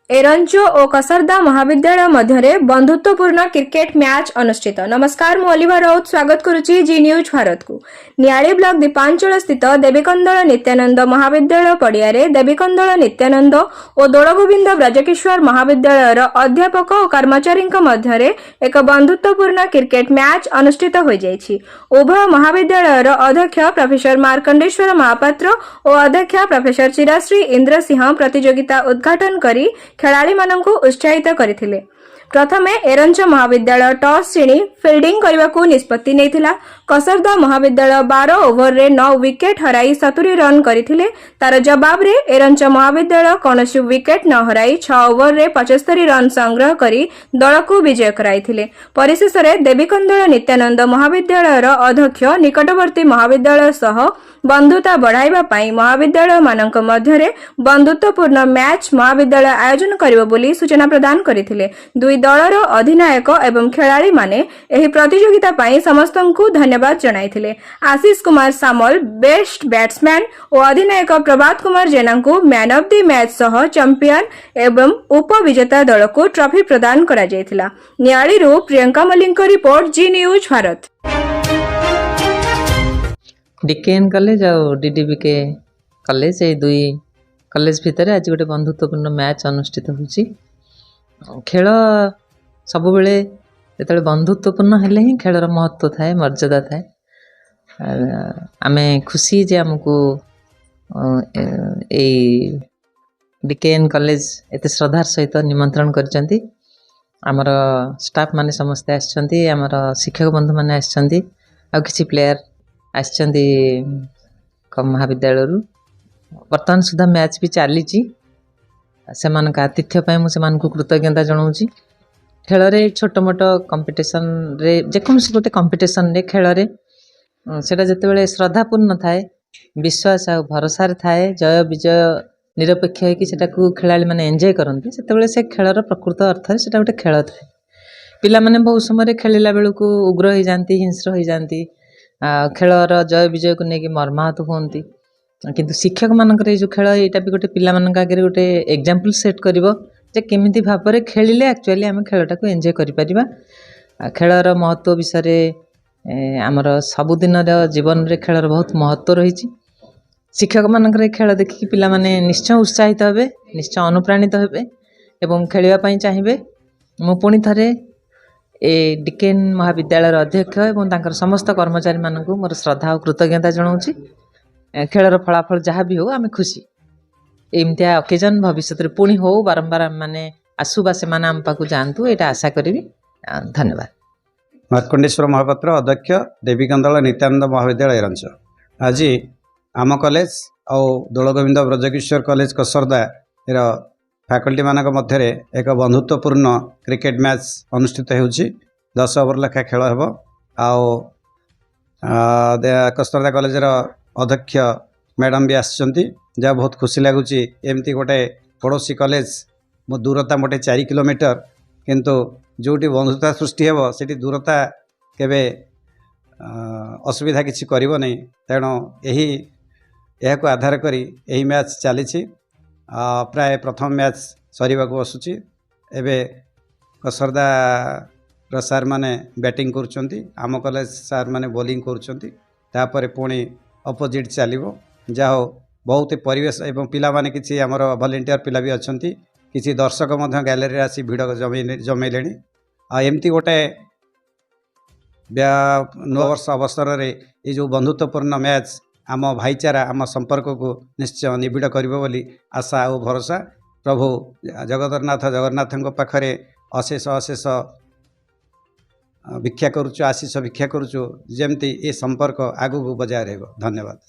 एरंचो और कसरदा महाविद्यालय मध्य बंधुत्वपूर्ण cricket match अनुष्ठित। नमस्कार, मु अलिभा राउत स्वागत करुच्ची जी न्यूज भारत को। नियाली ब्लॉक दीपांचल स्थित देवीकंदल नित्यानंद महाविद्यालय पड़िया देवीकंदल नित्यानंद और दोलगोविंद ब्रजकिशोर महाविद्यालय अध्यापक और कर्मचारी मध्य एक बंधुत्वपूर्ण क्रिकेट मैच अनुष्ठित हो जाइछि। उभय महाविद्यालय अध्यक्ष प्रोफेसर मार्कंडेश्वर महापात्र और अध्यक्ष प्रोफेसर चिराश्री इंद्र सिंह प्रतियोगिता उद्घाटन करी खेलाड़ी माननकु उत्साहित करथिले। प्रथमे एरंच महाविद्यालय टॉस जिणी फील्डिंग करने को निष्पत्ति नेथिला। कसरदा महाविद्यालय 12 ओवर रे 9 विकेट हराई 70 रन करथिले। तार जवाब रे एरंच महाविद्यालय कौनसी विकेट न हराई 6 ओवर रे 75 रन संग्रह करी दल को विजय कराइथिले। परिशेष रे देवीकंदल नित्यानंद महाविद्यालय अध्यक्ष निकटवर्ती महाविद्यालय सह बंधुता बढ़ाइबा पई महाविद्यालय मानक मध्यरे बंधुत्वपूर्ण मैच महाविद्यालय आयोजन करिवो बोली सूचना प्रदान करथिले। दुई दलर अधिनायक एवं खेलाड़ी माने एही प्रतियोगिता पई समस्तंकु धन्यवाद जणाइथिले। आशीष कुमार सामल बेस्ट बैट्समैन और अधिनायक प्रभात कुमार जेना को मैन ऑफ द मैच सह चैंपियन एवं उपविजेता दल को ट्रॉफी प्रदान करा जायथिला। नियाली रो प्रियंका मलिक रिपोर्ट जी न्यूज भारत। डीकेएन कॉलेज और डीडीबीके कॉलेज ये दुई कॉलेज भितर आज गोटे बंधुत्वपूर्ण मैच अनुष्ठित होची। खेल सब बेले जो बंधुत्वपूर्ण हेले ही खेलर महत्व थाए, मर्यादा थाए। आमे खुशी जे आमको डीकेएन कॉलेज एते श्रद्धार सहित निमंत्रण करचंती। आमर स्टाफ माने समस्त आछंती, आमर शिक्षक बंधु माने आछंती, आ किछि प्लेयर आछंती महाविद्यालय रु। वर्तमान सुधा मैच भी चली से आतिथ्य मुझे कृतज्ञता जनाऊँगी। खेल रे छोट मोट कंपटीशन रे जेकोसी गोटे कंपटीशन रे खेल रे सेटा जिते श्रद्धापूर्ण थाए, विश्वास आ भरोसा थाए, जय विजय निरपेक्ष है कि खेलाड़ी मैंने एंजॉय करती से से खेलर प्रकृत अर्थ से गोटे खेल थाए। पिला माने बहुत समय खेलला बेलू उग्र हो जाती, हिंस्र हो जाती, खेलर जय विजय को लेकिन मर्माहत होती। किंतु शिक्षक मानकर जो खेल यहाँ भी गोटे पिला आगे गोटे एग्जाम्पल सेट करिवो जे केमिति भाव में खेलिले एक्चुअली आम खेलटा को एंजॉय करि परिबा। खेलर महत्व विषय आमर सबुदिन जीवन रे खेलर बहुत महत्व रही। शिक्षक मानकर खेल देखिकी पिला माने निश्चय उत्साहित हेबे, निश्चय अनुप्राणित हेबे एवं खेलिबा पई चाहिबे। मु पुणी थरे ए डीकेएन महाविद्यालय अध्यक्ष एवं तांकर समस्त कर्मचारी मानकु मोर श्रद्धा और कृतज्ञता जनाऊँगी। खेलर फलाफल जहाँ भी हो आम खुशी। एमतिया ओकेजन भविष्य पुणी हो बारंबार माने आसुबा से माने आम पाकु जानतु एटा आशा करी। धन्यवाद। मार्कंडेश्वर महापात्र अध्यक्ष देवीकंदल नित्यानंद महाविद्यालय एरंच। आज आम कॉलेज और दोलगोविंद ब्रजकिशोर कॉलेज कसरदा फैकल्टी मानक मध्य एक बंधुत्वपूर्ण क्रिकेट मैच अनुष्ठित होउछि। 10 ओवर लेखा खेल हेबो। कसरदा कॉलेज अध्यक्ष मैडम भी आसचंती, जहाँ बहुत खुशी लगुच। एमती गोटे पड़ोसी कॉलेज मो दूरता मोटे 4 किलोमीटर, किंतु जोटी बंधुता सृष्टि हेबो सेठी दूरता केबे असुविधा किछि करिवो नै। तेणु यह आधार करी यही मैच चली। प्राय प्रथम मैच सरीबा को बसुची। एबे कसरदा सार माने बैटिंग करुचंती, आम कॉलेज सार माने बॉलिंग करुचंती। तापर पुणी अपोजिट चलो जहाँ हो बहुत परिवेश एवं पिला माने किसी आमर वॉलंटियर पिला भी अच्छा, किसी दर्शक गैलरी आसी भिड़ जमैले। एमती गोटे 9 वर्ष अवसर रे ये जो बंधुत्वपूर्ण मैच आम भाईचारा आम संपर्क को निश्चय निबिड़ करिवो बोली आशा और भरोसा। प्रभु जगन्नाथ पाखरे अशेष अशेष भिक्षा करुचु, आशीष भिक्षा करुचु, जेमती ये संपर्क आगू बजाय रहिबो। धन्यवाद।